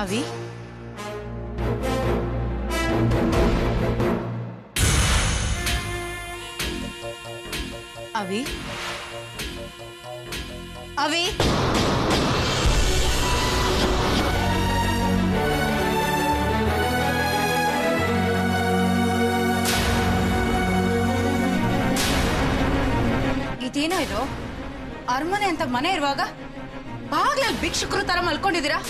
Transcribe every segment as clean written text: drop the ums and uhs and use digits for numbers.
ಅವಿ ಅವಿ ಅವಿ ಇದೇನೋ ಇದು ಅರಮನೆ ಅಂತ ಮನೆ ಇರುವಾಗ ಬಾಗ್ಲಲ್ಲಿ ಭಿಕ್ಷುಕರು ತರ ಮಲ್ಕೊಂಡಿದ್ದೀರಾ?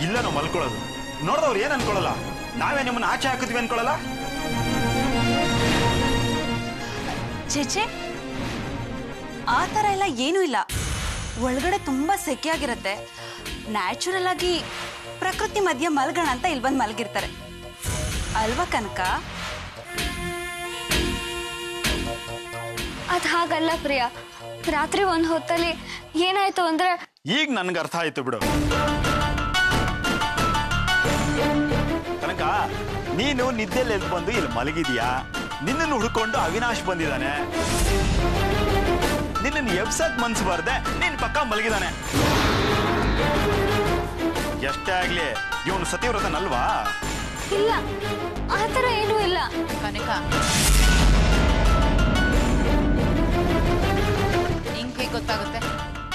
ಇಲ್ಲ ನಾವು ಮಲ್ಕೊಳ್ಳೋದು ನೋಡಿದವ್ರು ಏನ್ ಅನ್ಕೊಳ್ಳಲ್ಲ, ನಾವೇ ನಿಮ್ಮನ್ನ ಆಚೆ ಹಾಕಿದ್ವಿ ಅನ್ಕೊಳ್ಳಲ್ಲ. ಚೇಚೆ ಆ ಥರ ಎಲ್ಲ ಏನೂ ಇಲ್ಲ. ಒಳಗಡೆ ತುಂಬಾ ಸೆಕೆಯಾಗಿರುತ್ತೆ. ನ್ಯಾಚುರಲ್ ಆಗಿ ಪ್ರಕೃತಿ ಮಧ್ಯೆ ಮಲ್ಗೋಣ ಅಂತ ಇಲ್ಲಿ ಬಂದು ಮಲಗಿರ್ತಾರೆ ಅಲ್ವಾ ಕನಕ? ಅದು ಹಾಗಲ್ಲ ಪ್ರಿಯಾ. ರಾತ್ರಿ ಒಂದು ಹೊತ್ತಲ್ಲಿ ಏನಾಯ್ತು ಅಂದ್ರೆ ಈಗ ನನ್ಗೆ ಅರ್ಥ ಆಯ್ತು ಬಿಡು ಕನಕ. ನೀನು ನಿದ್ದೆಲ್ಲಿ ಎದ್ದು ಬಂದು ಇಲ್ಲಿ ಮಲಗಿದೀಯಾ, ನಿನ್ನನ್ನು ಹುಡ್ಕೊಂಡು ಅವಿನಾಶ್ ಬಂದಿದ್ದಾನೆ. ನಿನ್ನನ್ನು ಎಬ್ಸಕ್ ಮನ್ಸು ಬರ್ದೆ ನಿನ್ ಪಕ್ಕ ಮಲಗಿದಾನೆ. ಎಷ್ಟೇ ಆಗ್ಲಿ ಇವನು ಸತಿವ್ರತನಲ್ವಾ? ಇಲ್ಲ, ಆ ಥರ ಏನೂ ಇಲ್ಲ ಕನಕ. ನಿಂಗೆ ಹೇಗೆ ಗೊತ್ತಾಗುತ್ತೆ?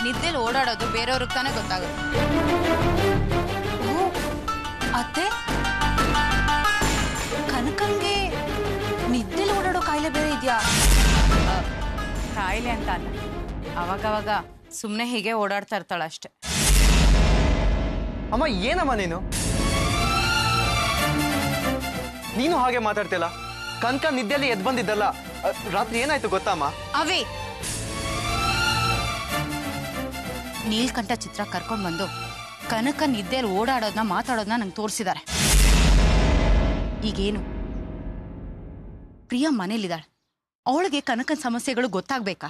ನಿದ್ದೆಲಿ ಓಡಾಡೋದು ಬೇರೆಯವ್ರಿಗೆ ತಾನೇ ಗೊತ್ತಾಗುತ್ತೆ. ಅತ್ತೆ, ಕನಕಂಗೆ ನಿದ್ದೆಲಿ ಓಡಾಡೋ ಕಾಯಿಲೆ ಬೇರೆ ಇದೆಯಾ? ಕಾಯಿಲೆ ಅಂತ ಅಲ್ಲ, ಅವಾಗವಾಗ ಸುಮ್ಮನೆ ಹೀಗೆ ಓಡಾಡ್ತಾ ಇರ್ತಾಳ ಅಷ್ಟೆ. ಅಮ್ಮ ಏನಮ್ಮ ನೀನು ಹಾಗೆ ಮಾತಾಡ್ತಿಲ್ಲ. ಕನಕ ನಿದ್ದೆಯಲ್ಲಿ ಎದ್ದು ಬಂದಿದ್ದಲ್ಲ, ರಾತ್ರಿ ಏನಾಯ್ತು ಗೊತ್ತಮ್ಮ? ಅವೇ ನೀಲ್ಕಂಠ ಚಿತ್ರ ಕರ್ಕೊಂಡ್ ಬಂದು ಕನಕ ನಿದ್ದೆಯಲ್ಲಿ ಓಡಾಡೋದನ್ನ ಮಾತಾಡೋದನ್ನ ನಂಗೆ ತೋರಿಸಿದ್ದಾರೆ. ಈಗೇನು ಪ್ರಿಯಾ ಮನೇಲಿದ್ದಾಳೆ, ಅವಳಿಗೆ ಕನಕನ ಸಮಸ್ಯೆಗಳು ಗೊತ್ತಾಗ್ಬೇಕಾ?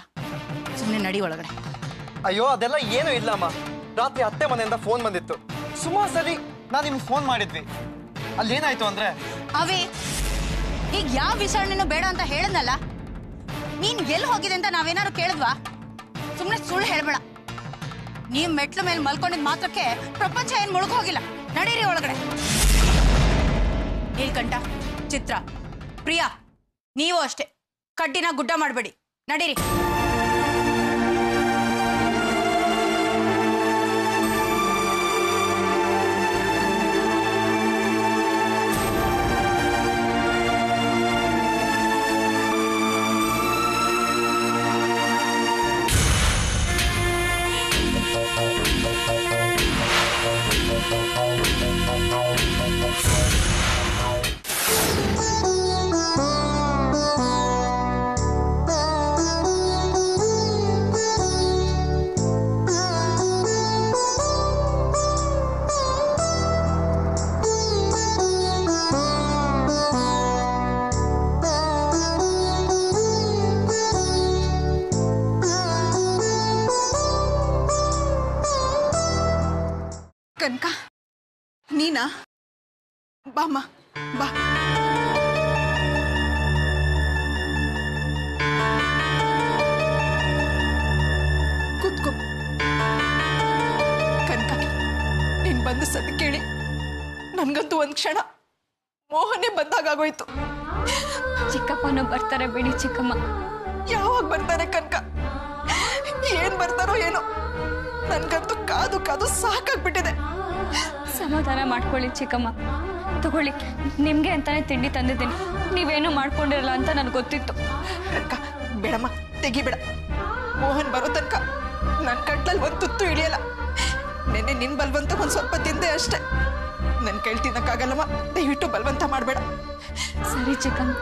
ಸುಮ್ಮನೆ ನಡಿ ಒಳಗಡೆ. ಅಯ್ಯೋ ಅದೆಲ್ಲ ಏನೂ ಇಲ್ಲಮ್ಮ. ರಾತ್ರಿ ಅತ್ತೆ ಮನೆಯಿಂದ ಫೋನ್ ಬಂದಿತ್ತು. ಸುಮಾರು ಸರಿ ನಾನು ನಿಮ್ಗೆ ಫೋನ್ ಮಾಡಿದ್ವಿ. ಅಲ್ಲಿ ಏನಾಯ್ತು ಅಂದ್ರೆ ಅವೇ ಈಗ ಯಾವ ವಿಚಾರಣೆನೂ ಬೇಡ ಅಂತ ಹೇಳದ್ನಲ್ಲ. ನೀನ್ ಎಲ್ಲಿ ಹೋಗಿದೆ ಅಂತ ನಾವೇನಾದ್ರು ಕೇಳಿದ್ವಾ? ಸುಮ್ಮನೆ ಸುಳ್ಳು ಹೇಳ್ಬೇಡ. ನೀವ್ ಮೆಟ್ಲು ಮೇಲೆ ಮಲ್ಕೊಂಡಿದ್ ಮಾತ್ರಕ್ಕೆ ಪ್ರಪಂಚ ಏನ್ ಮುಳುಗೋಗಿಲ್ಲ. ನಡೀರಿ ಒಳಗಡೆ. ನೀಲ್ಕಂಠ, ಚಿತ್ರ, ಪ್ರಿಯಾ, ನೀವು ಅಷ್ಟೇ ಕಡ್ಡಿನ ಗುಡ್ಡ ಮಾಡಬೇಡಿ. ನಡೀರಿ. ಕನಕ, ನೀನಾ? ಬಾಮ್ಮ ಬಾ. ಕೂತ್ಕೋ. ಕನಕ, ನೀನ್ ಬಂದು ಸದ್ ಕೇಳಿ ನನ್ಗಂತೂ ಒಂದ್ ಕ್ಷಣ ಮೋಹನೇ ಬಂದಾಗೋಯ್ತು. ಚಿಕ್ಕಪ್ಪನೂ ಬರ್ತಾರೆ ಬಿಡಿ ಚಿಕ್ಕಮ್ಮ. ಯಾವಾಗ ಬರ್ತಾರೆ ಕನಕ? ಏನ್ ಬರ್ತಾರೋ ಏನೋ. ನನ್ಗಂತೂ ಕಾದು ಕಾದು ಸಾಕಾಗ್ಬಿಟ್ಟಿದೆ. ಸಮಾಧಾನ ಮಾಡ್ಕೊಳ್ಳಿ ಚಿಕ್ಕಮ್ಮ. ತಗೊಳ್ಳಿ, ನಿಮ್ಗೆ ಅಂತಾನೆ ತಿಂಡಿ ತಂದಿದ್ದೀನಿ. ನೀವೇನು ಮಾಡ್ಕೊಂಡಿರಲ್ಲ ಅಂತ ನನಗೆ ಗೊತ್ತಿತ್ತು. ಕನಕ ಬೇಡಮ್ಮ, ತೆಗಿಬೇಡ. ಮೋಹನ್ ಬರೋ ತನಕ ನನ್ನ ಕಟ್ಲಲ್ಲಿ ಒಂದು ತುತ್ತು ಇಳಿಯಲ್ಲ. ನೆನ್ನೆ ನಿನ್ ಬಲ್ವಂತ ಒಂದ್ ಸ್ವಲ್ಪ ತಿಂದೆ ಅಷ್ಟೇ. ನನ್ ಕೈಲಿ ತಿನ್ನಕ್ಕಾಗಲ್ಲಮ್ಮ, ದಯವಿಟ್ಟು ಬಲ್ವಂತ ಮಾಡಬೇಡ. ಸರಿ ಚಿಕ್ಕಮ್ಮ,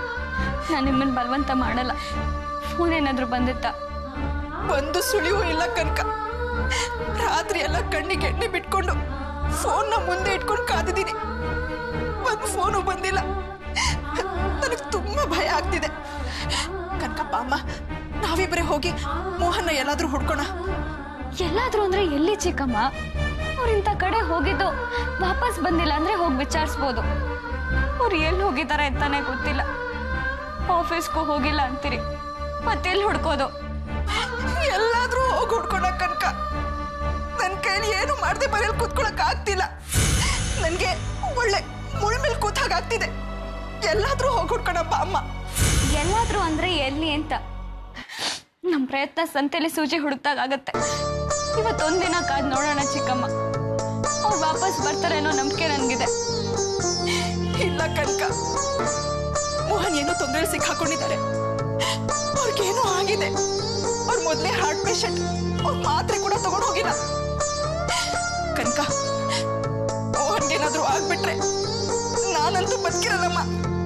ನಾನು ನಿಮ್ಮನ್ನು ಬಲವಂತ ಮಾಡಲ್ಲ. ಫೋನ್ ಏನಾದರೂ ಬಂದಿತ್ತಾ? ಒಂದು ಸುಳಿವೂ ಇಲ್ಲ ಕನಕ. ರಾತ್ರಿ ಎಲ್ಲ ಕಣ್ಣಿಗೆ ಎಣ್ಣೆ ಬಿಟ್ಕೊಂಡು ಫೋನ್ನ ಮುಂದೆ ಇಟ್ಕೊಂಡು ಕಾದಿದ್ದೀನಿ. ಒಂದು ಫೋನು ಬಂದಿಲ್ಲ. ನನಗೆ ತುಂಬಾ ಭಯ ಆಗ್ತಿದೆ. ಕನಕ ಬಾಮ್ಮ, ನಾವಿಬ್ಬರೇ ಹೋಗಿ ಮೋಹನ್ನ ಎಲ್ಲಾದ್ರೂ ಹುಡ್ಕೋಣ. ಎಲ್ಲಾದ್ರೂ ಅಂದ್ರೆ ಎಲ್ಲಿ ಚಿಕ್ಕಮ್ಮ? ಅವ್ರು ಇಂಥ ಕಡೆ ಹೋಗಿದ್ದು ವಾಪಸ್ ಬಂದಿಲ್ಲ ಅಂದ್ರೆ ಹೋಗಿ ವಿಚಾರಿಸ್ಬೋದು. ಅವ್ರು ಎಲ್ಲಿ ಹೋಗಿದ್ದಾರೆ ಅಂತಾನೆ ಗೊತ್ತಿಲ್ಲ. ಆಫೀಸ್ಗೂ ಹೋಗಿಲ್ಲ ಅಂತೀರಿ, ಮತ್ತೆಲ್ಲಿ ಹುಡ್ಕೋದು? ಎಲ್ಲಾದ್ರೂ ಹೋಗಿ ಹುಡ್ಕೋಣ ಕನಕ. ನನ್ನ ಕೈಲಿ ಏನು ಮಾಡದೆ ಮನೇಲಿ ಕೂತ್ಕೊಳಕ್ ಆಗ್ತಿಲ್ಲ. ನನಗೆ ಒಳ್ಳೆ ಮುಳ್ಮೇಲ್ ಕೂತಾಗ್ತಿದೆ. ಎಲ್ಲಾದ್ರೂ ಹೋಗ್ಕೊಡ್ಕಣಪ್ಪ ಅಮ್ಮ. ಎಲ್ಲಾದ್ರೂ ಅಂದ್ರೆ ಎಲ್ಲಿ ಅಂತ ನಮ್ ಪ್ರಯತ್ನ ಸಂತೆಲಿ ಸೂಜಿ ಹುಡುಕ್ದಾಗತ್ತೆ. ಇವತ್ತೊಂದಿನ ಕಾದ್ ನೋಡೋಣ ಚಿಕ್ಕಮ್ಮ. ಅವ್ರು ವಾಪಸ್ ಬರ್ತಾರೆ ಅನ್ನೋ ನಂಬಿಕೆ ನನ್ಗಿದೆ. ಇಲ್ಲ ಕನಕ, ಮೋಹನ್ ಏನೋ ತೊಂದರೆ ಸಿಕ್ಕಾಕೊಂಡಿದ್ದಾರೆ. ಅವ್ರಿಗೇನೋ ಆಗಿದೆ. ಅವ್ರ ಮೊದಲೇ ಹಾರ್ಟ್ ಪೇಷಂಟ್. ಅವ್ರ ಮಾತ್ರೆ ಕೂಡ ತಗೊಂಡು ಹೋಗಿಲ್ಲ. ಕನಕ, ಮೋಹನ್ಗೇನಾದ್ರೂ ಆಗ್ಬಿಟ್ರೆ ನಾನಂತೂ ಬದುಕಿರಲ್ಲಮ್ಮ.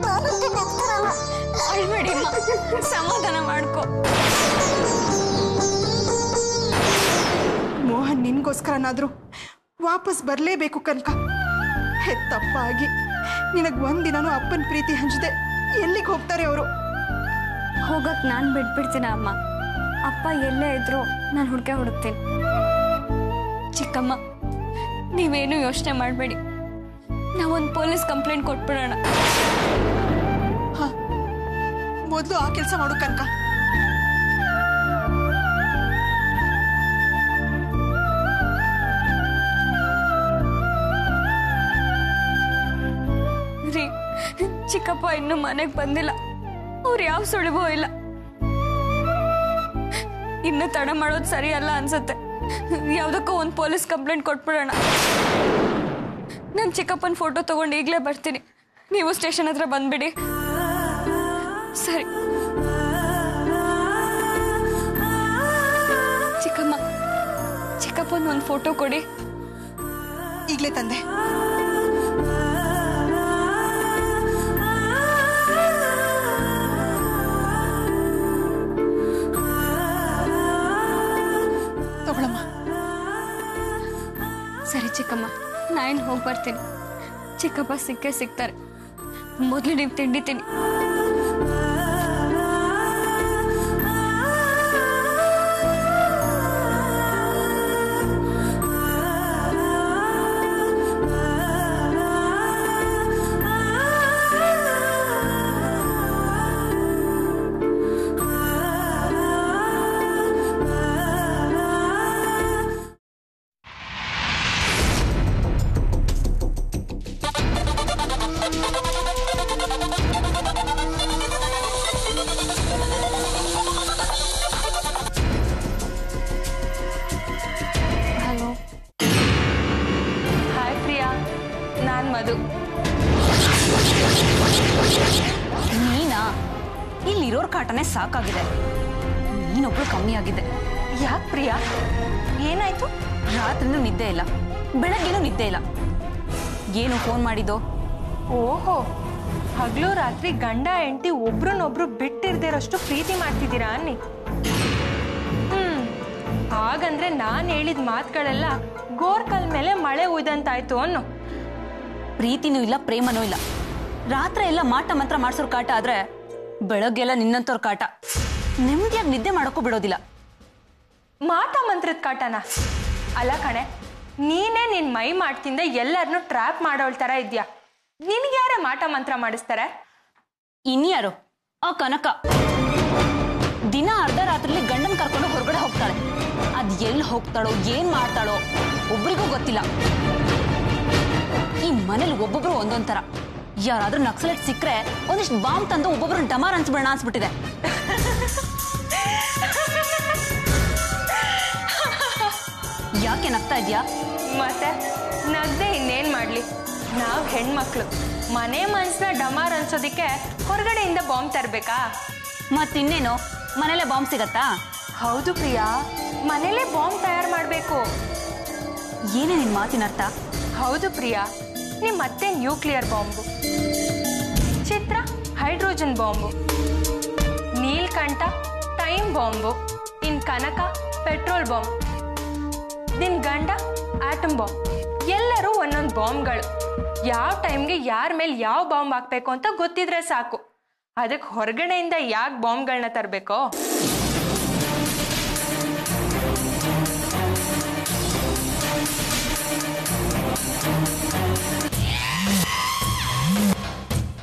ನಾನಂತೂ ಬದುಕಿರಲ್ಲ. ಅಳ್ಬೇಡಿಮ್ಮ, ಸಮಾಧಾನ ಮಾಡ್ಕೊ. ಮೋಹನ್ ನಿನ್ಗೋಸ್ಕರನಾದ್ರೂ ವಾಪಸ್ ಬರಲೇಬೇಕು ಕನಕ. ಹೆತ್ತಪ್ಪ ಆಗಿ ನಿನಗ್ ಒಂದಿನನೂ ಅಪ್ಪನ ಪ್ರೀತಿ ಹಂಚದೆ ಎಲ್ಲಿಗೆ ಹೋಗ್ತಾರೆ ಅವರು? ಹೋಗಕ್ ನಾನ್ ಬಿಟ್ಬಿಡ್ತೀನ ಅಮ್ಮ. ಅಪ್ಪ ಎಲ್ಲೇ ಇದ್ರು ನಾನು ಹುಡುಕ್ತೀನಿ. ಚಿಕ್ಕಮ್ಮ, ನೀವೇನು ಯೋಚನೆ ಮಾಡಬೇಡಿ. ನಾವೊಂದು ಪೊಲೀಸ್ ಕಂಪ್ಲೇಂಟ್ ಕೊಟ್ಬಿಡೋಣ. ಮೊದಲು ಆ ಕೆಲಸ ಮಾಡು ಕನಕ. ರೀ, ಚಿಕ್ಕಪ್ಪ ಇನ್ನು ಮನೆಗೆ ಬಂದಿಲ್ಲ. ಅವ್ರು ಯಾವ ಸುಳಿವೂ ಇಲ್ಲ. ಇನ್ನು ತಡ ಮಾಡೋದು ಸರಿ ಅಲ್ಲ ಅನ್ಸುತ್ತೆ. ಯಾವ್ದಕ್ಕೋ ಒಂದು ಪೊಲೀಸ್ ಕಂಪ್ಲೇಂಟ್ ಕೊಟ್ಬಿಡೋಣ. ನಾನು ಚಿಕ್ಕಪ್ಪನ ಫೋಟೋ ತಗೊಂಡು ಈಗಲೇ ಬರ್ತೀನಿ. ನೀವು ಸ್ಟೇಷನ್ ಹತ್ರ ಬಂದ್ಬಿಡಿ. ಸರಿ ಚಿಕ್ಕಮ್ಮ, ಚಿಕ್ಕಪ್ಪನ ಒಂದು ಫೋಟೋ ಕೊಡಿ. ಈಗಲೇ ತಂದೆ. ತಗೊಳಮ್ಮ. ಸರಿ ಚಿಕ್ಕಮ್ಮ, ನಾನು ಹೋಗಿ ಬರ್ತೀನಿ. ಚಿಕ್ಕಪ್ಪ ಸಿಕ್ಕೇ ಸಿಗ್ತಾರೆ. ಮೊದಲು ನೀವು ತಿಂಡಿ ತಿನ್ನಿ. ಮಧು. ನೀನಾ? ಇಲ್ಲಿರೋರ್ ಕಾಟನೇ ಸಾಕಾಗಿದೆ. ನೀನೊಬ್ಳು ಕಮ್ಮಿ ಆಗಿದೆ. ಯಾಕೆ ಪ್ರಿಯಾ, ಏನಾಯ್ತು? ರಾತ್ರಿನೂ ನಿದ್ದೆ ಇಲ್ಲ, ಬೆಳಗ್ಗೆನೂ ನಿದ್ದೆ ಇಲ್ಲ. ಏನು ಫೋನ್ ಮಾಡಿದ್ದು? ಓಹೋ, ಹಗಲು ರಾತ್ರಿ ಗಂಡ ಹೆಂಡತಿ ಒಬ್ರನ್ನೊಬ್ರು ಬಿಟ್ಟಿರ್ದಿರೋಷ್ಟು ಪ್ರೀತಿ ಮಾಡ್ತಿದ್ದೀರಾ ಅನ್ನಿ. ಹಾಗಂದ್ರೆ ನಾನು ಹೇಳಿದ ಮಾತುಗಳೆಲ್ಲ ಗೋರ್ಕಲ್ ಮೇಲೆ ಮಳೆ ಉಯ್ದಂತಾಯ್ತು ಅನ್ನೋ. ಪ್ರೀತಿನೂ ಇಲ್ಲ, ಪ್ರೇಮನೂ ಇಲ್ಲ. ರಾತ್ರಿ ಎಲ್ಲ ಮಾಟ ಮಂತ್ರ ಮಾಡ್ಸೋರ್ ಕಾಟ ಆದ್ರೆ ಬೆಳಗ್ಗೆಲ್ಲ ನಿನ್ನಂತವ್ರ ಕಾಟ. ನೆಮ್ಮದಿಯಾಗಿ ನಿದ್ದೆ ಮಾಡೋಕ್ಕೂ ಬಿಡೋದಿಲ್ಲ. ಮಾಟ ಮಂತ್ರದ ಕಾಟನ ಅಲ್ಲ ಕಣೆ, ನೀನೇ ನಿನ್ ಮೈ ಮಾಡ್ತಿಂದ ಎಲ್ಲರನ್ನೂ ಟ್ರ್ಯಾಪ್ ಮಾಡೋಳ್ ತರ ಇದ್ಯಾ. ನಿನ್ಗೆ ಯಾರೇ ಮಾಟ ಮಂತ್ರ ಮಾಡಿಸ್ತಾರೆ? ಇನ್ಯಾರು? ಆ ಕನಕ. ದಿನ ಅರ್ಧ ರಾತ್ರಿಲಿ ಗಂಡನ್ ಕರ್ಕೊಂಡು ಹೊರಗಡೆ ಹೋಗ್ತಾಳೆ. ಅದ್ ಎಲ್ಲಿ ಹೋಗ್ತಾಳೋ, ಏನ್ ಮಾಡ್ತಾಳೋ ಒಬ್ರಿಗೂ ಗೊತ್ತಿಲ್ಲ. ಈ ಮನೇಲಿ ಒಬ್ಬೊಬ್ರು ಒಂದೊಂದ್ ತರ. ಯಾರಾದ್ರೂ ನಕ್ಸಲೈಟ್ ಸಿಕ್ಕ್ರೆ ಒಂದಿಷ್ಟು ಬಾಂಬ್ ತಂದು ಒಬ್ಬೊಬ್ರು ಡಮಾರ್ ಅನ್ಸ್ಬಿಡೋಣ ಅನ್ಸ್ಬಿಟ್ಟಿದೆ. ಯಾಕೆ ನಗ್ತಾ ಇದ್ಯಾ? ಮತ್ತೆ ನಗ್ದೆ ಇನ್ನೇನ್ ಮಾಡ್ಲಿ, ನಾವ್ ಹೆಣ್ಮಕ್ಳು ಮನೆ ಮನ್ಸನ್ನ ಡಮಾರ್ ಅನ್ಸೋದಿಕ್ಕೆ ಹೊರಗಡೆಯಿಂದ ಬಾಂಬ್ ತರ್ಬೇಕಾ? ಮತ್ತಿನ್ನೇನು, ಮನೇಲೆ ಬಾಂಬ್ ಸಿಗತ್ತಾ? ಹೌದು ಪ್ರಿಯಾ, ಮನೇಲೆ ಬಾಂಬ್ ತಯಾರು ಮಾಡ್ಬೇಕು. ಏನೇ ನಿನ್ ಮಾತಿನ ಅರ್ಥ? ಹೌದು ಪ್ರಿಯಾ, ನಿಮ್ ಮತ್ತೆ nuclear bomb, Chitra hydrogen bomb, Neelkanth time bomb, ಇನ್ ಕನಕ ಪೆಟ್ರೋಲ್ ಬಾಂಬ್, ನಿನ್ ಗಂಡ ಆಟಮ್ ಬಾಂಬ್. ಎಲ್ಲರೂ ಒಂದೊಂದು ಬಾಂಬ್ಗಳು. ಯಾವ ಟೈಮ್ಗೆ ಯಾರ ಮೇಲೆ ಯಾವ ಬಾಂಬ್ ಹಾಕ್ಬೇಕು ಅಂತ ಗೊತ್ತಿದ್ರೆ ಸಾಕು. ಅದಕ್ಕೆ ಹೊರಗಡೆಯಿಂದ ಯಾಕೆ ಬಾಂಬ್ಗಳನ್ನ ತರಬೇಕೋ?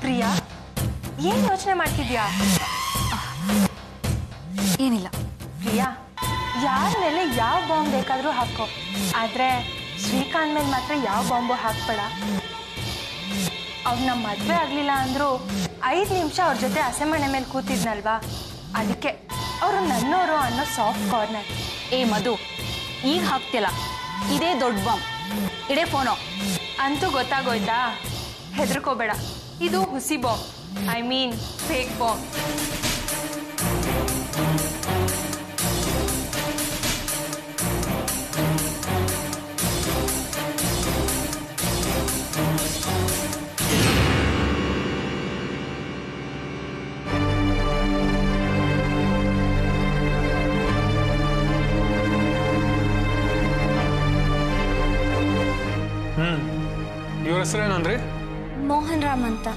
ಪ್ರಿಯಾ, ಏನ್ ಯೋಚನೆ ಮಾಡ್ತಿದ್ಯಾ? ಏನಿಲ್ಲ. ಪ್ರಿಯಾ, ಯಾರ ಮೇಲೆ ಯಾವ ಬಾಂಬ್ ಬೇಕಾದ್ರೂ ಹಾಕೋ, ಆದ್ರೆ ಶ್ರೀಕಾಂತ್ ಮೇಲೆ ಮಾತ್ರ ಯಾವ ಬಾಂಬು ಹಾಕ್ಬೇಡ. ಅವ್ರು ನಮ್ಮ ಮದುವೆ ಆಗಲಿಲ್ಲ ಅಂದರೂ 5 ನಿಮಿಷ ಅವ್ರ ಜೊತೆ ಹಸೆಮಣೆ ಮೇಲೆ ಕೂತಿದ್ನಲ್ವಾ, ಅದಕ್ಕೆ ಅವರು ನನ್ನವರು ಅನ್ನೋ ಸಾಫ್ಟ್ ಕಾರ್ನರ್. ಏ ಮಧು, ಈಗ ಹಾಕ್ತಿಲ್ಲ, ಇದೇ ದೊಡ್ಡ ಬಾಂಬ್. ಇಡೇ ಫೋನು. ಅಂತೂ ಗೊತ್ತಾಗೋಯ್ತಾ? ಹೆದರ್ಕೋಬೇಡ, ಇದು ಹುಸಿ bomb, I mean fake bomb. ಇವ್ರ ಹೆಸರೇನಂದ್ರಿ? ಮೋಹನ್ ರಾಮ್ ಅಂತ.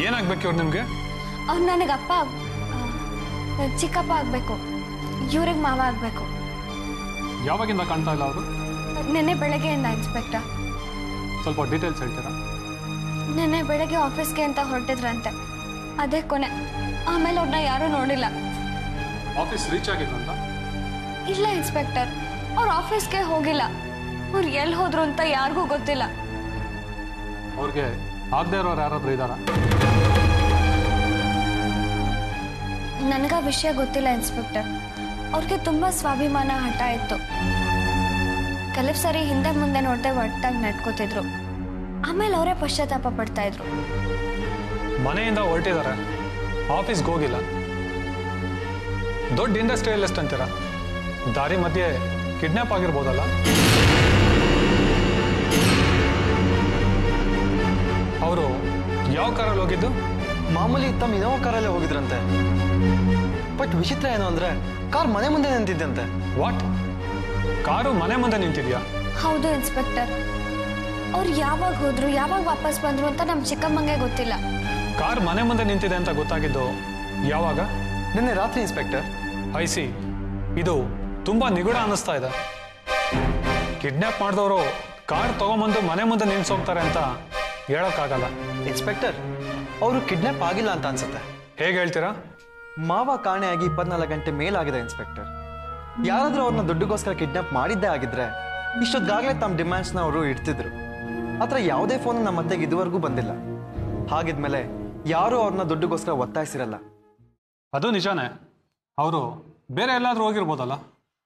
ಏನಾಗ್ಬೇಕು ಇವ್ರು ನಿಮ್ಗೆ? ಅವ್ರು ನನಗೆ ಅಪ್ಪ, ಚಿಕ್ಕಪ್ಪ ಆಗ್ಬೇಕು, ಇವ್ರಿಗೆ ಮಾವ ಆಗ್ಬೇಕು. ಯಾವಾಗಿಂದ ಕಾಣ್ತಾ ಇಲ್ಲ ಅವರು? ನೆನ್ನೆ ಬೆಳಗ್ಗೆಯಿಂದ ಇನ್ಸ್ಪೆಕ್ಟರ್. ಸ್ವಲ್ಪ ಡೀಟೇಲ್ಸ್ ಹೇಳ್ತೀರಾ? ನೆನ್ನೆ ಬೆಳಗ್ಗೆ ಆಫೀಸ್ಗೆ ಅಂತ ಹೊರಟಿದ್ರಂತೆ, ಅದೇ ಕೊನೆ. ಆಮೇಲೆ ಅವ್ರನ್ನ ಯಾರೂ ನೋಡಿಲ್ಲ. ಆಫೀಸ್ ರೀಚ್ ಆಗಿದ್ರಂತ? ಇಲ್ಲ ಇನ್ಸ್ಪೆಕ್ಟರ್, ಅವ್ರು ಆಫೀಸ್ಗೆ ಹೋಗಿಲ್ಲ. ಅವ್ರು ಎಲ್ಲಿ ಹೋದ್ರು ಅಂತ ಯಾರಿಗೂ ಗೊತ್ತಿಲ್ಲ. ಅವ್ರಿಗೆ ಆಗದೆ ಇರೋರು ಯಾರಾದ್ರೂ ಇದ್ದಾರಾ? ನನಗ ವಿಷಯ ಗೊತ್ತಿಲ್ಲ ಇನ್ಸ್ಪೆಕ್ಟರ್. ಅವ್ರಿಗೆ ತುಂಬಾ ಸ್ವಾಭಿಮಾನ, ಹಠ ಇತ್ತು. ಕೆಲವು ಸಾರಿ ಹಿಂದೆ ಮುಂದೆ ನೋಡದೆ ಒಟ್ಟಾಗಿ ನಡ್ಕೋತಿದ್ರು. ಆಮೇಲೆ ಅವರೇ ಪಶ್ಚಾತ್ತಾಪ ಪಡ್ತಾ ಇದ್ರು. ಮನೆಯಿಂದ ಹೊರಟಿದ್ದಾರೆ, ಆಫೀಸ್ಗೆ ಹೋಗಿಲ್ಲ. ದೊಡ್ಡ ಇಂಡಸ್ಟ್ರಿಯಲಿಸ್ಟ್ ಅಂತೀರ, ದಾರಿ ಮಧ್ಯೆ ಕಿಡ್ನಾಪ್ ಆಗಿರ್ಬೋದಲ್ಲ? ಅವರು ಯಾವ ಕಾರಲ್ಲಿ ಹೋಗಿದ್ದು? ಮಾಮೂಲಿ ತಮ್ಮ ಇನೋವಾ ಕಾರಲ್ಲೇ ಹೋಗಿದ್ರಂತೆ. ಬಟ್ ವಿಚಿತ್ರ ಏನು ಅಂದ್ರೆ ಕಾರ್ ಮನೆ ಮುಂದೆ ನಿಂತಿದ್ದಂತೆ. ವಾಟ್? ಕಾರು ಮನೆ ಮುಂದೆ ನಿಂತಿದ್ಯಾ? ಹೌದು ಇನ್ಸ್ಪೆಕ್ಟರ್. ಅವ್ರು ಯಾವಾಗ ಹೋದ್ರು, ಯಾವಾಗ ವಾಪಸ್ ಬಂದ್ರು ಅಂತ ನಮ್ಮ ಚಿಕ್ಕಮ್ಮಂಗೆ ಗೊತ್ತಿಲ್ಲ. ಕಾರ್ ಮನೆ ಮುಂದೆ ನಿಂತಿದೆ ಅಂತ ಗೊತ್ತಾಗಿದ್ದು ಯಾವಾಗ? ನಿನ್ನೆ ರಾತ್ರಿ ಇನ್ಸ್ಪೆಕ್ಟರ್. ಐಸಿ, ಇದು ತುಂಬಾ ನಿಗೂಢ ಅನ್ನಿಸ್ತಾ ಇದೆ. ಕಿಡ್ನಾಪ್ ಮಾಡಿದವರು ಕಾರ್ ತಗೊಂಬಂದು ಮನೆ ಮುಂದೆ ನಿಲ್ಸೋಗ್ತಾರೆ ಅಂತ ಹೇಳೋಕ್ಕಾಗಲ್ಲ. ಇನ್ಸ್ಪೆಕ್ಟರ್, ಅವರು ಕಿಡ್ನಾಪ್ ಆಗಿಲ್ಲ ಅಂತ ಅನ್ಸುತ್ತೆ. ಹೇಗೆ ಹೇಳ್ತೀರಾ? ಮಾವ ಕಾಣೆಯಾಗಿ 24 ಗಂಟೆ ಮೇಲಾಗಿದೆ ಇನ್ಸ್ಪೆಕ್ಟರ್. ಯಾರಾದ್ರೂ ಅವ್ರನ್ನ ದುಡ್ಡುಗೋಸ್ಕರ ಕಿಡ್ನಾಪ್ ಮಾಡಿದ್ದೇ ಆಗಿದ್ರೆ ಇಷ್ಟೊತ್ತಾಗಲೇ ತಮ್ಮ ಡಿಮ್ಯಾಂಡ್ಸ್ನ ಅವರು ಇಡ್ತಿದ್ರು. ಆತರ ಯಾವುದೇ ಫೋನ್ ನಮ್ಮ ಮತ್ತೆಗೆ ಇದುವರೆಗೂ ಬಂದಿಲ್ಲ. ಹಾಗಿದ್ಮೇಲೆ ಯಾರು ಅವ್ರನ್ನ ದುಡ್ಡುಗೋಸ್ಕರ ಒತ್ತಾಯಿಸಿರಲ್ಲ. ಅದು ನಿಜಾನೇ. ಅವರು ಬೇರೆ ಎಲ್ಲಾದ್ರೂ ಹೋಗಿರ್ಬೋದಲ್ಲ?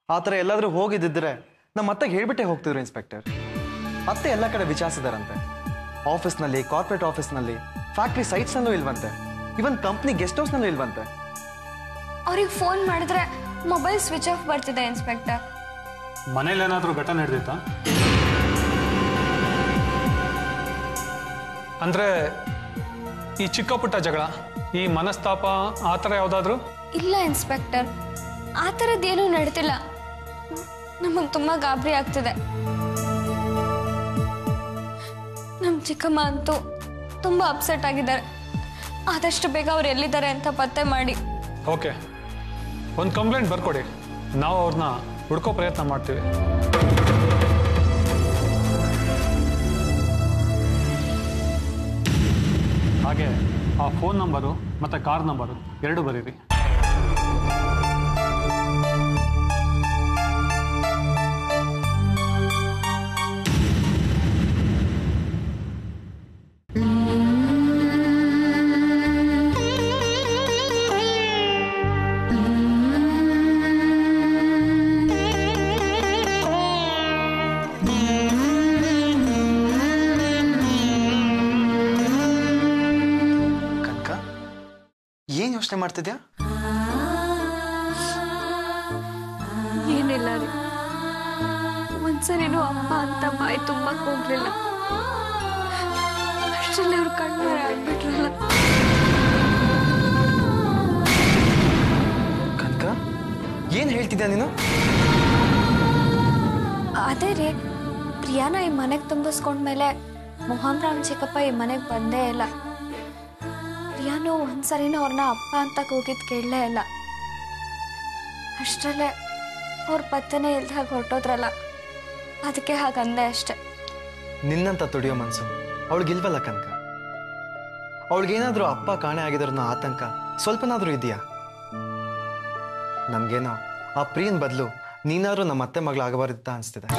ಆತರ ಎಲ್ಲಾದ್ರೂ ಹೋಗಿದ್ದಿದ್ರೆ ನಮ್ಮ ಅತ್ತೆಗೆ ಹೇಳ್ಬಿಟ್ಟೆ ಹೋಗ್ತಿದ್ರು ಇನ್ಸ್ಪೆಕ್ಟರ್. ಅತ್ತೆ ಎಲ್ಲ ಕಡೆ ವಿಚಾರಿಸಿದಾರಂತೆ. ಆಫೀಸ್ನಲ್ಲಿ, ಕಾರ್ಪೊರೇಟ್ ಆಫೀಸ್ನಲ್ಲಿ, ಫ್ಯಾಕ್ಟ್ರಿ ಸೈಟ್ಸ್ನಲ್ಲೂ ಇಲ್ವಂತೆ. ಇವನ್ ಕಂಪ್ನಿ ಗೆಸ್ಟ್ ಹೌಸ್ನಲ್ಲೂ ಇಲ್ವಂತೆ. ಅವ್ರಿಗೆ ಫೋನ್ ಮಾಡಿದ್ರೆ ಮೊಬೈಲ್ ಸ್ವಿಚ್ ಆಫ್ ಬರ್ತಿದೆ ಇನ್ಸ್ಪೆಕ್ಟರ್. ಮನೇಲಿ ಏನಾದ್ರೂ ಘಟನೆ ನಡೆದಿತ್ತಾ? ಅಂದ್ರೆ ಈ ಚಿಕ್ಕ ಪುಟ್ಟ ಜಗಳ, ಈ ಮನಸ್ತಾಪ, ಆ ಥರ ಯಾವುದಾದ್ರೂ? ಇಲ್ಲ ಇನ್ಸ್ಪೆಕ್ಟರ್, ಆ ಥರದ್ದೇನೂ ನಡೀತಿಲ್ಲ. ನಮಗೆ ತುಂಬ ಗಾಬರಿ ಆಗ್ತಿದೆ. ನಮ್ಮ ಚಿಕ್ಕಮ್ಮ ಅಂತೂ ತುಂಬ ಅಪ್ಸೆಟ್ ಆಗಿದ್ದಾರೆ. ಆದಷ್ಟು ಬೇಗ ಅವ್ರು ಎಲ್ಲಿದ್ದಾರೆ ಅಂತ ಪತ್ತೆ ಮಾಡಿ. ಓಕೆ, ಒಂದು ಕಂಪ್ಲೇಂಟ್ ಬರ್ಕೊಡಿ, ನಾವು ಅವ್ರನ್ನ ಹುಡ್ಕೋ ಪ್ರಯತ್ನ ಮಾಡ್ತೀವಿ. ಹಾಗೆ ಆ ಫೋನ್ ನಂಬರು ಮತ್ತು ಕಾರ್ ನಂಬರು 2 ಬರೀರಿ. ಏನ್ ಯೋಚನೆ ಮಾಡ್ತಿದ್ಯಾ? ಏನಿಲ್ಲ ರೀ, ಒಂದ್ಸರಿನೂ ಅಪ್ಪ ಅಂತ ಬಾಯಿ ತುಂಬಕ್ ಹೋಗ್ಲಿಲ್ಲ. ಅಷ್ಟರಲ್ಲಿ ಅವ್ರು ಕಣ್ಮರೆ ಆಗ್ಬಿಟ್ರಲ್ಲ. ಕನಕ, ಏನ್ ಹೇಳ್ತಿದ್ಯಾ ನೀನು? ಅದೇ ರೀ, ಪ್ರಿಯಾನ ಈ ಮನೆಗೆ ತುಂಬಿಸ್ಕೊಂಡ್ಮೇಲೆ ಮೋಹನ್ ರಾಮ್ ಚಿಕ್ಕಪ್ಪ ಈ ಮನೆಗೆ ಬಂದೇ ಇಲ್ಲ. ಪ್ರಿಯಾನು ಒಂದ್ಸರಿನೂ ಅವ್ರನ್ನ ಅಪ್ಪ ಅಂತ ಕೂಗಿದ್ ಕೇಳಲೇ ಇಲ್ಲ. ಅಷ್ಟರಲ್ಲೇ ಅವ್ರ ಪತ್ತೆನೇ ಇಲ್ದಾಗ ಹೊರಟೋದ್ರಲ್ಲ, ಅದಕ್ಕೆ ಹಾಗಂದೆ ಅಷ್ಟೆ. ನಿನ್ನಂತ ತುಡಿಯೋ ಮನ್ಸು ಅವಳಿಗಿಲ್ವಲ್ಲ ಕನಕ. ಅವಳಿಗೇನಾದ್ರೂ ಅಪ್ಪ ಕಾಣೆ ಆಗಿದ್ರನ್ನ ಆತಂಕ ಸ್ವಲ್ಪನಾದ್ರೂ ಇದೆಯಾ? ನಮ್ಗೇನೋ ಆ ಪ್ರಿಯನ್ ಬದಲು ನೀನಾದ್ರೂ ನಮ್ಮ ಅತ್ತೆ ಮಗಳಾಗಬಾರ್ದಿತ್ತ ಅನ್ಸ್ತಿದೆ.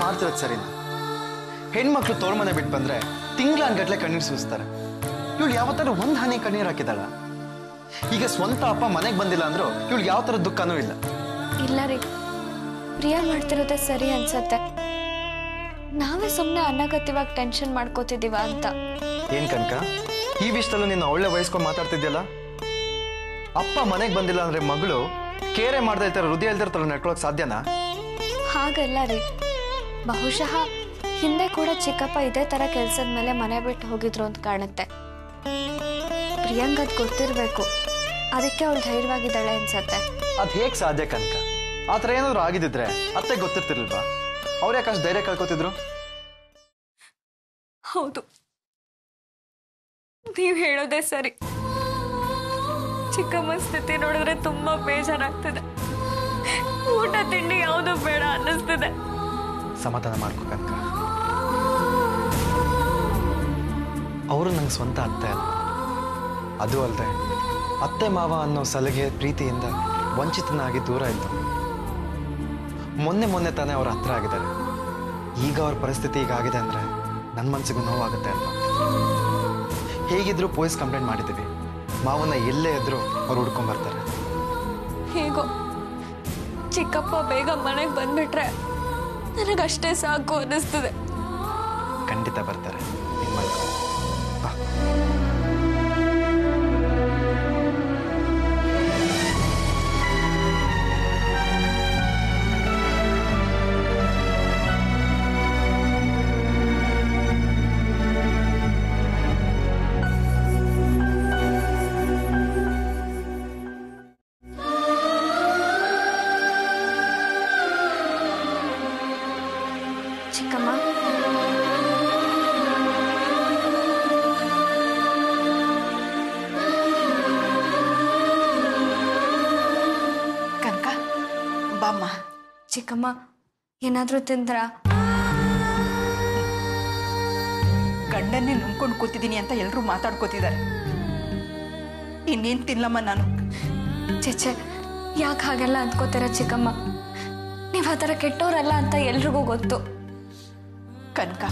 ಮಾಡ್ತಿರೋದು ಸರಿನಾ? ಹೆಣ್ಮಕ್ಳು ತೋರ್ ಮನೆ ಬಿಟ್ಟು ಬಂದ್ರೆ ತಿಂಗಳಾನ್ಗಟ್ಲೆ ಕಣ್ಣೀರು ಸೂಸ್ತಾರೆ. ಇವಳು ಯಾವ ಥರ ಒಂದು ಹನಿ ಕಣ್ಣೀರು ಹಾಕಿದಾಳ? ಈಗ ಸ್ವಂತ ಅಪ್ಪ ಮನೆಗೆ ಬಂದಿಲ್ಲ ಅಂದ್ರೂ ಇವಳು ಯಾವ ಥರ ದುಃಖನೂ ಇಲ್ಲ. ಇಲ್ಲ ರೀ, ಪ್ರಿಯಾ ಮಾಡ್ತಿರೋದೇ ಸರಿ ಅನ್ಸತ್ತೆ. ನಾವೇ ಸುಮ್ಮನೆ ಅನಗತ್ಯವಾಗಿ ಟೆನ್ಷನ್ ಮಾಡ್ಕೋತಿದೀವ ಅಂತ. ಏನ್ ಕನಕ, ಈ ವಿಷಯದಲ್ಲೂ ನಿನ್ನ ಒಳ್ಳೆ ವಯಸ್ಕೊಂಡು ಮಾತಾಡ್ತಿದ್ಯಲ್ಲ? ಅಪ್ಪ ಮನೆಗೆ ಬಂದಿಲ್ಲ ಅಂದ್ರೆ ಮಗಳು ಕೇರೆ ಮಾಡ್ತಾ ಇರ್ತಾರೆ, ಹೃದಯ ಹೇಳ್ತಿರ್ತಾರ, ನಡ್ಕೊಳಕ್ ಸಾಧ್ಯನಾ? ಹಾಗಲ್ಲ ರೀ, ಬಹುಶಃ ಹಿಂದೆ ಕೂಡ ಚಿಕ್ಕಪ್ಪ ಇದೇ ತರ ಕೆಲ್ಸದ ಮೇಲೆ ಮನೆ ಬಿಟ್ಟು ಹೋಗಿದ್ರು ಅಂತ ಕಾಣುತ್ತೆ. ಪ್ರಿಯಾಂಗದ್ ಗೊತ್ತಿರ್ಬೇಕು, ಅದಕ್ಕೆ ಅವಳು ಧೈರ್ಯವಾಗಿದ್ದಾಳೆ ಅನ್ಸತ್ತೆ. ಅದ್ ಹೇಗ್ ಸಾಧ್ಯ ಕನಕ? ಆ ಥರ ಏನಾದ್ರು ಆಗಿದ್ದಿದ್ರೆ ಅತ್ತೆ ಗೊತ್ತಿರ್ತಿರ್ಲಿಲ್ವಾ? ಅವ್ರ ಯಾಕೆ ಅಷ್ಟು ಧೈರ್ಯ ಕಳ್ಕೊತಿದ್ರು? ಹೌದು, ನೀವ್ ಹೇಳೋದೇ ಸರಿ. ಚಿಕ್ಕಮ್ಮ ಸ್ಥಿತಿ ನೋಡಿದ್ರೆ ತುಂಬಾ ಬೇಜಾರಾಗ್ತದೆ. ಊಟ ತಿಂಡಿ ಯಾವುದು ಬೇಡ ಅನ್ನಿಸ್ತಿದೆ. ಸಮಾಧಾನ ಮಾಡ್ಕೋ ಕನಕ. ಅವರು ನಂಗೆ ಸ್ವಂತ ಅತ್ತೆ ಅಲ್ಲ. ಅದು ಅಲ್ಲದೆ ಅತ್ತೆ ಮಾವ ಅನ್ನೋ ಸಲಹೆ ಪ್ರೀತಿಯಿಂದ ವಂಚಿತನಾಗಿ ದೂರ ಇದ್ದು ಮೊನ್ನೆ ತಾನೇ ಅವ್ರ ಹತ್ರ ಆಗಿದ್ದಾರೆ. ಈಗ ಅವ್ರ ಪರಿಸ್ಥಿತಿ ಹೀಗಾಗಿದೆ ಅಂದ್ರೆ ನನ್ನ ಮನಸ್ಸಿಗೂ ನೋವಾಗುತ್ತೆ ಅಲ್ವಾ? ಹೇಗಿದ್ರು ಪೊಲೀಸ್ ಕಂಪ್ಲೇಂಟ್ ಮಾಡಿದ್ದೀವಿ. ಮಾವನ್ನ ಎಲ್ಲೇ ಇದ್ರು ಅವ್ರು ಹುಡ್ಕೊಂಡ್ ಬರ್ತಾರೆ. ಹೇಗೋ ಚಿಕ್ಕಪ್ಪ ಬೇಗ ಮನೆಗೆ ಬಂದ್ಬಿಟ್ರೆ ನನಗಷ್ಟೇ ಸಾಕು ಅನ್ನಿಸ್ತದೆ. ಖಂಡಿತ ಬರ್ತಾರೆ. ಚಿಕ್ಕಮ್ಮ, ಕನಕ ಬಾಮ್ಮ. ಚಿಕ್ಕಮ್ಮ ಏನಾದ್ರೂ ತಿಂದ್ರ? ಗಂಡನ್ನೇ ನುಂಗ್ಕೊಂಡು ಕೂತಿದ್ದೀನಿ ಅಂತ ಎಲ್ಲರೂ ಮಾತಾಡ್ಕೋತಿದ್ದಾರೆ. ಇನ್ನೇನ್ ತಿನ್ಲಮ್ಮ ನಾನು? ಚೆಚ್ಚೆ, ಯಾಕೆ ಹಾಗೆಲ್ಲ ಅಂದ್ಕೋತೀರ ಚಿಕ್ಕಮ್ಮ? ನೀವ್ ಆ ಥರ ಕೆಟ್ಟೋರಲ್ಲ ಅಂತ ಎಲ್ರಿಗೂ ಗೊತ್ತು. ಕನಕ,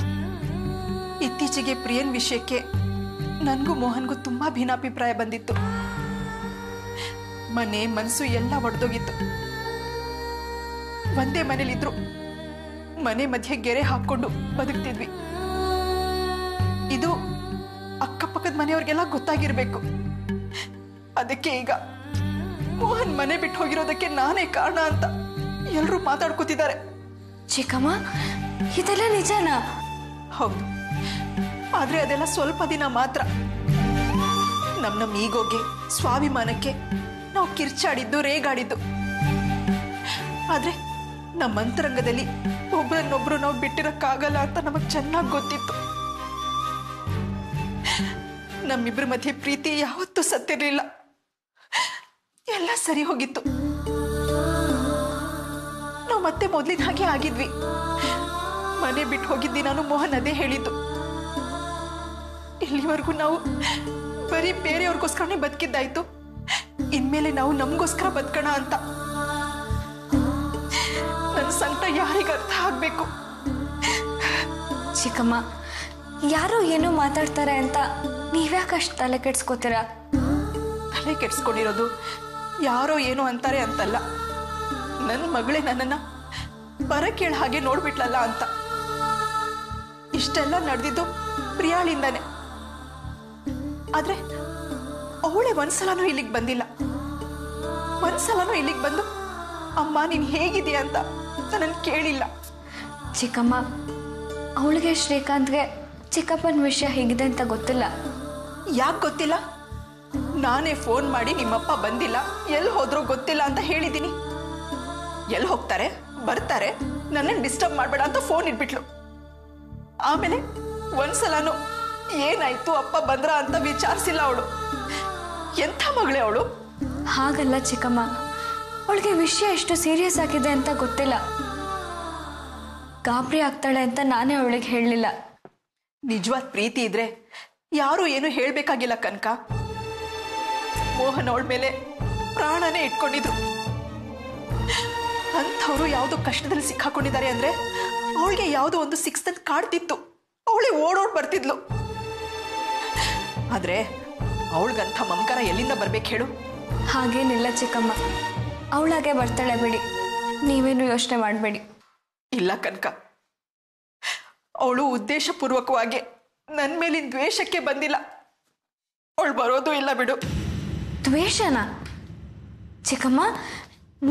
ಇತ್ತೀಚೆಗೆ ಪ್ರಿಯನ್ ವಿಷಯಕ್ಕೆ ನನಗೂ ಮೋಹನ್ಗೂ ತುಂಬಾ ಭಿನ್ನಾಭಿಪ್ರಾಯ ಬಂದಿತ್ತು. ಮನೆ ಮನಸ್ಸು ಎಲ್ಲ ಒಡೆದೋಗಿತ್ತು. ಒಂದೇ ಮನೇಲಿದ್ರು ಮನೆ ಮಧ್ಯೆ ಗೆರೆ ಹಾಕೊಂಡು ಬದುಕ್ತಿದ್ವಿ. ಇದು ಅಕ್ಕಪಕ್ಕದ ಮನೆಯವ್ರಿಗೆಲ್ಲ ಗೊತ್ತಾಗಿರ್ಬೇಕು. ಅದಕ್ಕೆ ಈಗ ಮೋಹನ್ ಮನೆ ಬಿಟ್ಟು ಹೋಗಿರೋದಕ್ಕೆ ನಾನೇ ಕಾರಣ ಅಂತ ಎಲ್ರೂ ಮಾತಾಡ್ಕೋತಿದ್ದಾರೆ. ಚಿಕ್ಕಮ್ಮ, ಇದೆಲ್ಲ ನಿಜನಾ? ಹೌದು, ಆದ್ರೆ ಅದೆಲ್ಲ ಸ್ವಲ್ಪ ದಿನ ಮಾತ್ರ. ನಮ್ಮ ಈಗೋಗೆ, ಸ್ವಾಭಿಮಾನಕ್ಕೆ ನಾವು ಕಿರ್ಚಾಡಿದ್ದು, ರೇಗಾಡಿದ್ದು. ಆದ್ರೆ ನಮ್ಮ ಅಂತರಂಗದಲ್ಲಿ ಒಬ್ಬರನ್ನೊಬ್ರು ನಾವು ಬಿಟ್ಟಿರಕ್ಕಾಗಲ್ಲ ಅಂತ ನಮಗ್ ಚೆನ್ನಾಗಿ ಗೊತ್ತಿತ್ತು. ನಮ್ಮಿಬ್ರ ಮಧ್ಯೆ ಪ್ರೀತಿ ಯಾವತ್ತೂ ಸತ್ತಿರ್ಲಿಲ್ಲ. ಎಲ್ಲ ಸರಿ ಹೋಗಿತ್ತು. ನಾವು ಮತ್ತೆ ಮೊದ್ಲಿನ ಹಾಗೆ ಆಗಿದ್ವಿ. ಮನೆ ಬಿಟ್ಟು ಹೋಗಿದ್ದಿ ನಾನು ಮೋಹನ್ ಅದೇ ಹೇಳಿದ್ದು. ಇಲ್ಲಿವರೆಗೂ ನಾವು ಬರೀ ಬೇರೆಯವ್ರಿಗೋಸ್ಕರನೇ ಬದುಕಿದ್ದಾಯ್ತು. ಇನ್ಮೇಲೆ ನಾವು ನಮಗೋಸ್ಕರ ಬದುಕೋಣ ಅಂತ. ನನ್ನ ಸಂಕಟ ಯಾರಿಗೆ ಅರ್ಥ ಆಗ್ಬೇಕು? ಚಿಕ್ಕಮ್ಮ, ಯಾರೋ ಏನೋ ಮಾತಾಡ್ತಾರೆ ಅಂತ ನೀವ್ಯಾಕಷ್ಟು ತಲೆ ಕೆಡ್ಸ್ಕೋತೀರ? ತಲೆ ಕೆಡ್ಸ್ಕೊಂಡಿರೋದು ಯಾರೋ ಏನೋ ಅಂತಾರೆ ಅಂತಲ್ಲ, ನನ್ನ ಮಗಳೇ ನನ್ನನ್ನ ಬರ ಕೇಳ ಹಾಗೆ ನೋಡ್ಬಿಟ್ಲಲ್ಲ ಅಂತ. ಇಷ್ಟೆಲ್ಲ ನಡೆದಿದ್ದು ಪ್ರಿಯಾಳಿಂದಾನೆ. ಆದ್ರೆ ಅವಳೇ ಒಂದ್ಸಲನೂ ಇಲ್ಲಿಗೆ ಬಂದಿಲ್ಲ. ಒಂದ್ಸಲನೂ ಇಲ್ಲಿಗೆ ಬಂದು ಅಮ್ಮ ನೀನ್ ಹೇಗಿದೆಯಾ ಅಂತ ನನ್ನನ್ನು ಕೇಳಿಲ್ಲ. ಚಿಕ್ಕಮ್ಮ, ಅವಳಿಗೆ ಶ್ರೀಕಾಂತ್ಗೆ ಚಿಕ್ಕಪ್ಪನ ವಿಷಯ ಹೇಗಿದೆ ಅಂತ ಗೊತ್ತಿಲ್ಲ. ಯಾಕೆ ಗೊತ್ತಿಲ್ಲ? ನಾನೇ ಫೋನ್ ಮಾಡಿ ನಿಮ್ಮಪ್ಪ ಬಂದಿಲ್ಲ, ಎಲ್ಲಿ ಹೋದ್ರೋ ಗೊತ್ತಿಲ್ಲ ಅಂತ ಹೇಳಿದ್ದೀನಿ. ಎಲ್ಲಿ ಹೋಗ್ತಾರೆ, ಬರ್ತಾರೆ, ನನ್ನನ್ನು ಡಿಸ್ಟರ್ಬ್ ಮಾಡಬೇಡ ಅಂತ ಫೋನ್ ಇಟ್ಬಿಟ್ಲು. ಆಮೇಲೆ ಒಂದ್ಸಲನೂ ಏನಾಯ್ತು, ಅಪ್ಪ ಬಂದ್ರ ಅಂತ ವಿಚಾರಿಸಿಲ್ಲ ಅವಳು. ಎಂಥ ಮಗಳೇ ಅವಳು? ಹಾಗಲ್ಲ ಚಿಕ್ಕಮ್ಮ, ಅವಳಿಗೆ ವಿಷಯ ಎಷ್ಟು ಸೀರಿಯಸ್ ಆಗಿದೆ ಅಂತ ಗೊತ್ತಿಲ್ಲ. ಗಾಬರಿ ಆಗ್ತಾಳೆ ಅಂತ ನಾನೇ ಅವಳಿಗೆ ಹೇಳಲಿಲ್ಲ. ನಿಜವಾದ ಪ್ರೀತಿ ಇದ್ರೆ ಯಾರು ಏನು ಹೇಳ್ಬೇಕಾಗಿಲ್ಲ ಕನಕ. ಮೋಹನ್ ಅವಳ ಮೇಲೆ ಪ್ರಾಣನೇ ಇಟ್ಕೊಂಡಿದ್ರು. ಅಂಥವ್ರು ಯಾವುದೋ ಕಷ್ಟದಲ್ಲಿ ಸಿಕ್ಕಾಕೊಂಡಿದ್ದಾರೆ ಅಂದ್ರೆ ಅವಳಿಗೆ ಯಾವುದೋ ಒಂದು ಸಿಕ್ಸ್ತಲ್ಲಿ ಕಾಡ್ತಿತ್ತು, ಅವಳೇ ಓಡೋಡ್ ಬರ್ತಿದ್ಲು. ಆದ್ರೆ ಅವಳಿಗಂಥ ಮಮಕಾರ ಎಲ್ಲಿಂದ ಬರ್ಬೇಕು ಹೇಳು? ಹಾಗೇನಿಲ್ಲ ಚಿಕ್ಕಮ್ಮ, ಅವಳಾಗೆ ಬರ್ತಾಳೆ ಬಿಡಿ, ನೀವೇನು ಯೋಚನೆ ಮಾಡಬೇಡಿ. ಇಲ್ಲ ಕನಕ, ಅವಳು ಉದ್ದೇಶಪೂರ್ವಕವಾಗಿ ನನ್ನ ಮೇಲಿನ ದ್ವೇಷಕ್ಕೆ ಬಂದಿಲ್ಲ. ಅವಳು ಬರೋದು ಇಲ್ಲ ಬಿಡು. ದ್ವೇಷನ? ಚಿಕ್ಕಮ್ಮ,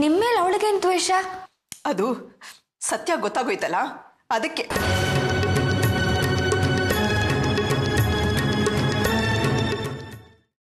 ನಿಮ್ಮೇಲೆ ಅವಳಿಗೇನು ದ್ವೇಷ? ಅದು ಸತ್ಯ ಗೊತ್ತಾಗೋಯ್ತಲ್ಲ, ಅದಕ್ಕೆ.